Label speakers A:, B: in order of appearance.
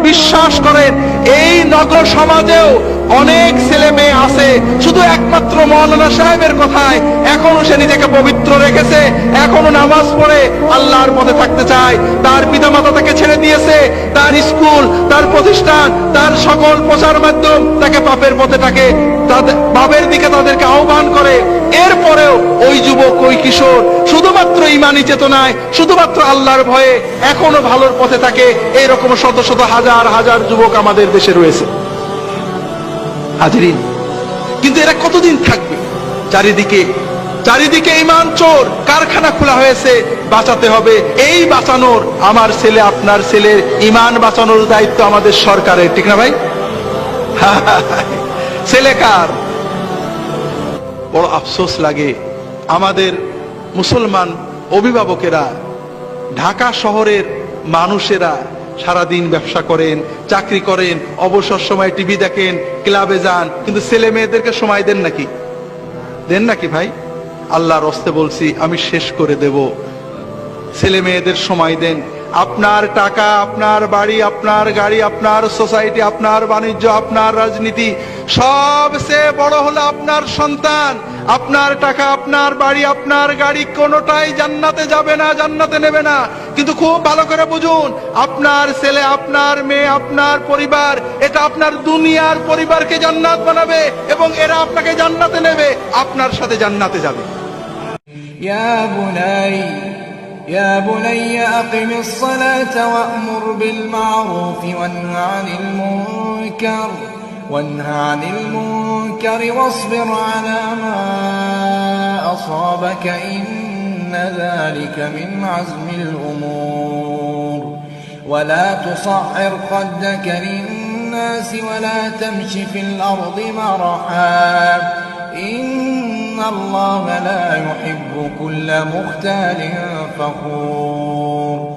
A: বিশ্বাস করেন এই নগর সমাজেও অনেক ছেলে মেয়ে আছে শুধু একমাত্র মৌলানা সাহেবের কথায় এখনো সে নিজেকে পবিত্র রেখেছে, এখনো নামাজ পড়ে আল্লাহর পথে থাকতে চায়। তার পিতামাতা তাকে ছেড়ে দিয়েছে, তার স্কুল, তার প্রতিষ্ঠান, তার সকল প্রচার মাধ্যম তাকে পাপের পথে থাকে, পাপের দিকে তাদেরকে আহ্বান করে। এরপরেও ওই যুবক, ওই কিশোর শুধুমাত্র ঈমানি চেতনায়, শুধুমাত্র আল্লাহর ভয়ে এখনো ভালোর পথে থাকে। এরকম শত শত হাজার হাজার যুবক আমাদের দেশে রয়েছে হাজিরিন। কিন্তু এরা কতদিন থাকবে? চারিদিকে ঈমান চোর কারখানা খোলা হয়েছে, বাঁচাতে হবে। এই বাঁচানোর, আমার ছেলে আপনার ছেলের ঈমান বাঁচানোর দায়িত্ব আমাদের সরকারের, ঠিক না ভাই? ছেলে কার? বড় আফসোস লাগে আমাদের মুসলমান অভিভাবকেরা, ঢাকা শহরের মানুষেরা সারাদিন ব্যবসা করেন, চাকরি করেন, অবসর সময় টিভি দেখেন, ক্লাবে যান, কিন্তু ছেলে মেয়েদেরকে সময় দেন নাকি? দেন নাকি ভাই? আল্লাহর হস্তে বলছি, আমি শেষ করে দেব। ছেলে মেয়েদের সময় দেন। আপনার টাকা, আপনার বাড়ি, আপনার গাড়ি, আপনার সোসাইটি, আপনার বাণিজ্য, আপনার রাজনীতি, সবচেয়ে বড় হলো আপনার সন্তান। আপনার টাকা, আপনার বাড়ি, আপনার গাড়ি কোনোটাই জান্নাতে যাবে না, জান্নাতে নেবে না। কিন্তু খুব ভালো করে বুঝুন, আপনার ছেলে, আপনার মেয়ে, আপনার পরিবার, এটা আপনার দুনিয়ার পরিবারকে জান্নাত বানাবে এবং এরা আপনাকে জান্নাতে নেবে, আপনার সাথে জান্নাতে যাবে।
B: يا بني أقم الصلاة وأمر بالمعروف وانه عن المنكر واصبر على ما أصابك إن ذلك من عزم الأمور ولا تصعر خدك للناس ولا تمش في الأرض مرحا إن الله لا يحب كل مختال فخور